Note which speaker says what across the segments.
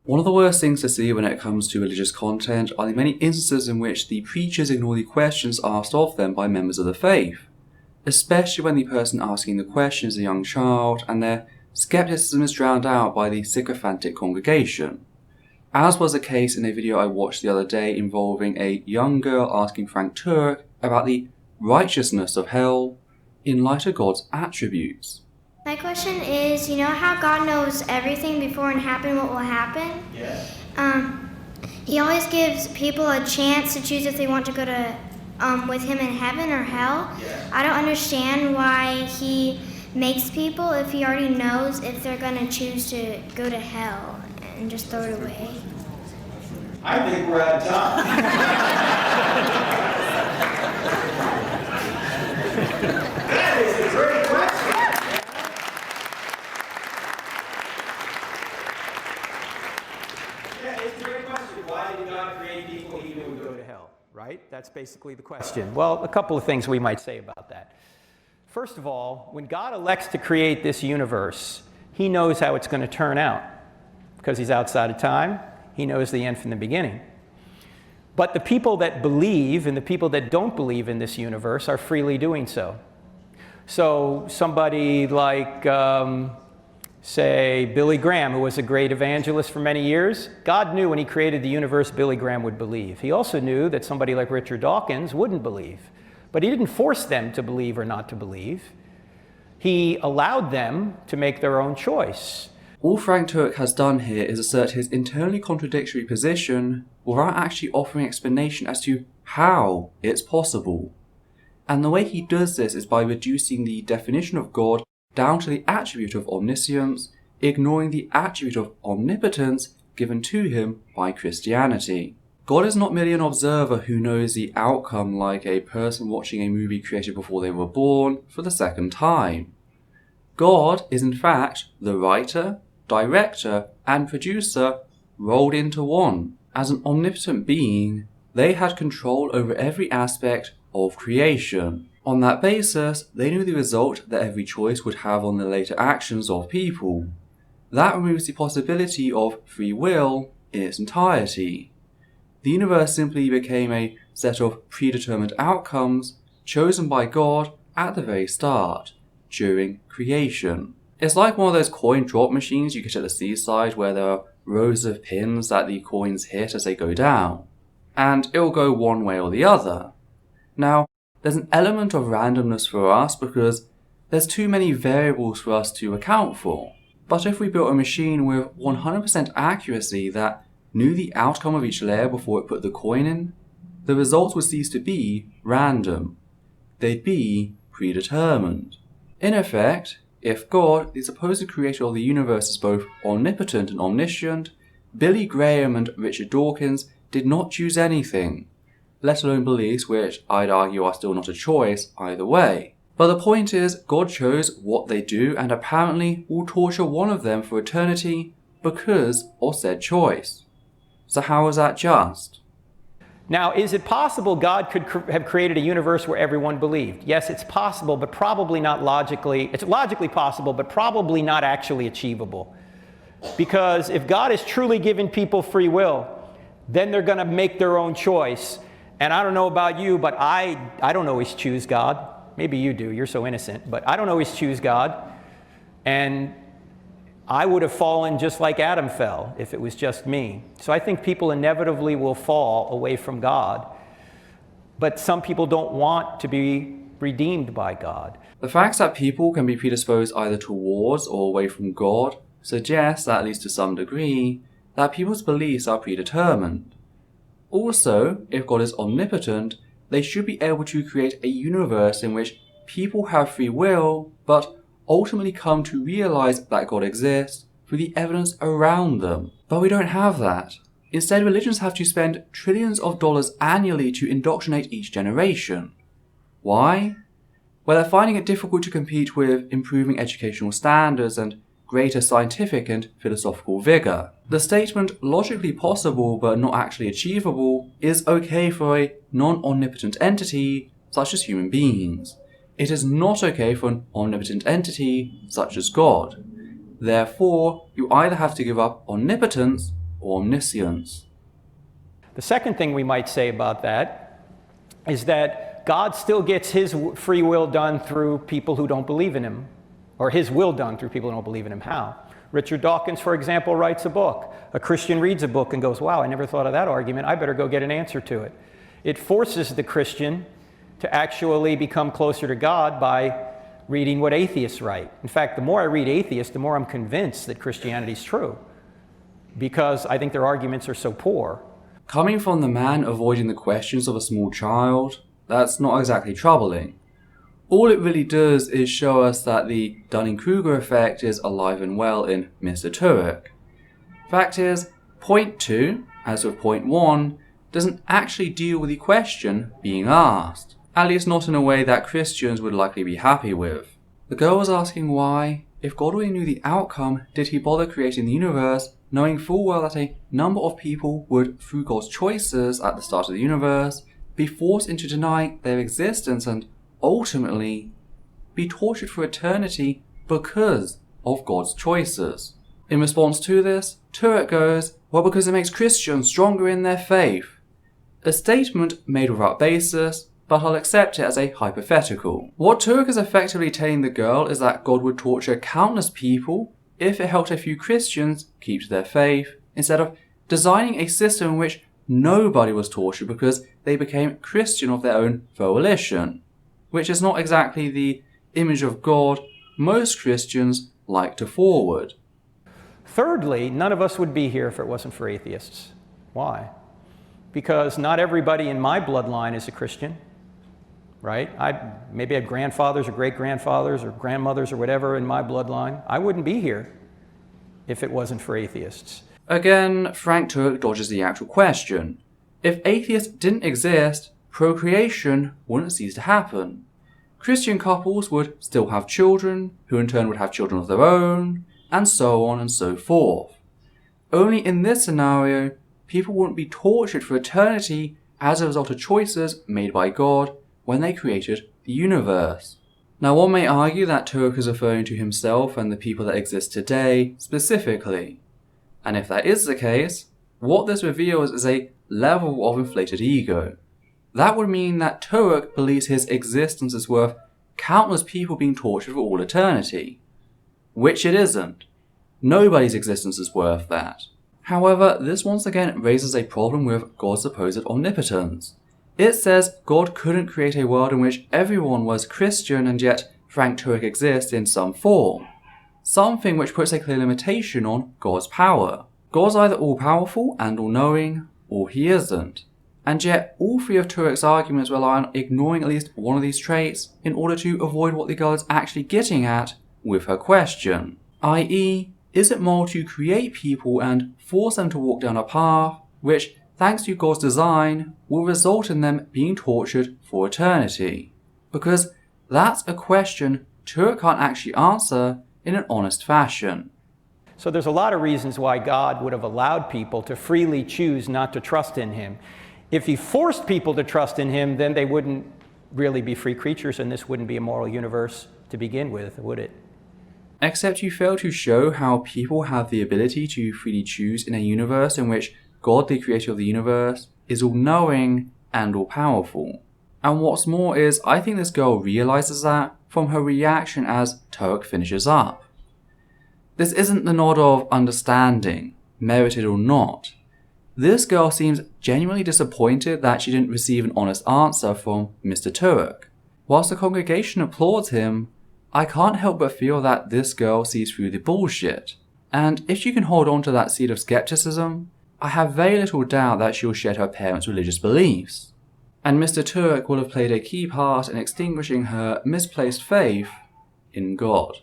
Speaker 1: One of the worst things to see when it comes to religious content are the many instances in which the preachers ignore the questions asked of them by members of the faith, especially when the person asking the question is a young child and their skepticism is drowned out by the sycophantic congregation. As was the case in a video I watched the other day involving a young girl asking Frank Turek about the righteousness of hell in light of God's attributes.
Speaker 2: My question is, you know how God knows everything before it happens, what will happen?
Speaker 3: Yeah.
Speaker 2: He always gives people a chance to choose if they want to go to with him in heaven or hell.
Speaker 3: Yeah.
Speaker 2: I don't understand why he makes people if he already knows if they're going to choose to go to hell and just throw it away.
Speaker 3: I think we're out of time. That is a great question. Yeah, it's a great question. Why did God create people he knew would go to hell?
Speaker 4: Right? That's basically the question. Well, a couple of things we might say about that. First of all, when God elects to create this universe, he knows how it's going to turn out. Because he's outside of time, he knows the end from the beginning. But the people that believe and the people that don't believe in this universe are freely doing so. So somebody like, say, Billy Graham, who was a great evangelist for many years, God knew when he created the universe Billy Graham would believe. He also knew that somebody like Richard Dawkins wouldn't believe. But he didn't force them to believe or not to believe. He allowed them to make their own choice.
Speaker 1: All Frank Turek has done here is assert his internally contradictory position without actually offering explanation as to how it's possible. And the way he does this is by reducing the definition of God down to the attribute of omniscience, ignoring the attribute of omnipotence given to him by Christianity. God is not merely an observer who knows the outcome like a person watching a movie created before they were born for the second time. God is in fact the writer, director, and producer rolled into one. As an omnipotent being, they had control over every aspect of creation. On that basis, they knew the result that every choice would have on the later actions of people. That removes the possibility of free will in its entirety. The universe simply became a set of predetermined outcomes chosen by God at the very start, during creation. It's like one of those coin drop machines you get at the seaside where there are rows of pins that the coins hit as they go down, and it'll go one way or the other. Now, there's an element of randomness for us because there's too many variables for us to account for. But if we built a machine with 100% accuracy that knew the outcome of each layer before it put the coin in, the results would cease to be random. They'd be predetermined. In effect, if God, the supposed creator of the universe, is both omnipotent and omniscient, Billy Graham and Richard Dawkins did not choose anything, let alone beliefs which I'd argue are still not a choice either way. But the point is, God chose what they do and apparently will torture one of them for eternity because of said choice. So how is that just?
Speaker 4: Now, is it possible God could have created a universe where everyone believed? Yes, it's possible, but probably not logically. It's logically possible, but probably not actually achievable. Because if God is truly giving people free will, then they're going to make their own choice. And I don't know about you, but I don't always choose God. Maybe you do, you're so innocent, but I don't always choose God. And I would have fallen just like Adam fell if it was just me. So I think people inevitably will fall away from God. But some people don't want to be redeemed by God.
Speaker 1: The fact that people can be predisposed either towards or away from God suggests, at least to some degree, that people's beliefs are predetermined. Also, if God is omnipotent, they should be able to create a universe in which people have free will, but ultimately come to realize that God exists through the evidence around them. But we don't have that. Instead, religions have to spend trillions of dollars annually to indoctrinate each generation. Why? Well, they're finding it difficult to compete with improving educational standards and greater scientific and philosophical vigor. The statement, logically possible but not actually achievable, is okay for a non-omnipotent entity such as human beings. It is not okay for an omnipotent entity such as God. Therefore, you either have to give up omnipotence or omniscience.
Speaker 4: The second thing we might say about that is that God still gets his free will done through people who don't believe in him, or his will done through people who don't believe in him. How? Richard Dawkins, for example, writes a book. A Christian reads a book and goes, wow, I never thought of that argument. I better go get an answer to it. It forces the Christian to actually become closer to God by reading what atheists write. In fact, the more I read atheists, the more I'm convinced that Christianity is true, because I think their arguments are so poor.
Speaker 1: Coming from the man avoiding the questions of a small child, that's not exactly troubling. All it really does is show us that the Dunning-Kruger effect is alive and well in Mr. Turek. Fact is, point 2, as with point 1, doesn't actually deal with the question being asked, at least not in a way that Christians would likely be happy with. The girl was asking why, if God already knew the outcome, did he bother creating the universe, knowing full well that a number of people would, through God's choices at the start of the universe, be forced into denying their existence and, ultimately, be tortured for eternity because of God's choices. In response to this, Turek goes, well, because it makes Christians stronger in their faith. A statement made without basis, but I'll accept it as a hypothetical. What Turek is effectively telling the girl is that God would torture countless people if it helped a few Christians keep to their faith, instead of designing a system in which nobody was tortured because they became Christian of their own volition, which is not exactly the image of God most Christians like to forward.
Speaker 4: Thirdly, none of us would be here if it wasn't for atheists. Why? Because not everybody in my bloodline is a Christian, right? Maybe I have grandfathers or great-grandfathers or grandmothers or whatever in my bloodline. I wouldn't be here if it wasn't for atheists.
Speaker 1: Again, Frank Turek dodges the actual question. If atheists didn't exist, procreation wouldn't cease to happen. Christian couples would still have children, who in turn would have children of their own, and so on and so forth. Only in this scenario, people wouldn't be tortured for eternity as a result of choices made by God when they created the universe. Now, one may argue that Turek is referring to himself and the people that exist today specifically. And if that is the case, what this reveals is a level of inflated ego. That would mean that Turek believes his existence is worth countless people being tortured for all eternity. Which it isn't. Nobody's existence is worth that. However, this once again raises a problem with God's supposed omnipotence. It says God couldn't create a world in which everyone was Christian and yet Frank Turek exists in some form. Something which puts a clear limitation on God's power. God's either all-powerful and all-knowing, or he isn't. And yet, all three of Turek's arguments rely on ignoring at least one of these traits in order to avoid what the girl is actually getting at with her question. I.e., is it moral to create people and force them to walk down a path which, thanks to God's design, will result in them being tortured for eternity? Because that's a question Turek can't actually answer in an honest fashion.
Speaker 4: So there's a lot of reasons why God would have allowed people to freely choose not to trust in him. If he forced people to trust in him, then they wouldn't really be free creatures, and this wouldn't be a moral universe to begin with, would it?
Speaker 1: Except you fail to show how people have the ability to freely choose in a universe in which God, the creator of the universe, is all-knowing and all-powerful. And what's more is, I think this girl realizes that from her reaction as Turek finishes up. This isn't the nod of understanding, merited or not. This girl seems genuinely disappointed that she didn't receive an honest answer from Mr. Turek. Whilst the congregation applauds him, I can't help but feel that this girl sees through the bullshit. And if she can hold on to that seed of skepticism, I have very little doubt that she'll shed her parents' religious beliefs. And Mr. Turek will have played a key part in extinguishing her misplaced faith in God.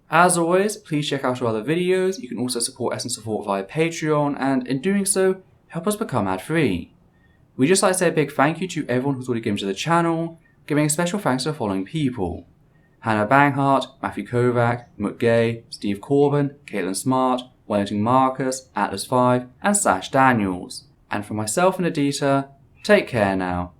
Speaker 1: As always, please check out our other videos. You can also support us and support via Patreon, and in doing so, help us become ad-free. We'd just like to say a big thank you to everyone who's already given to the channel, giving a special thanks to the following people: Hannah Banghart, Matthew Kovac, Muk Gay, Steve Corbin, Caitlin Smart, Wellington Marcus, Atlas5, and Sash Daniels. And for myself and Adita, take care now.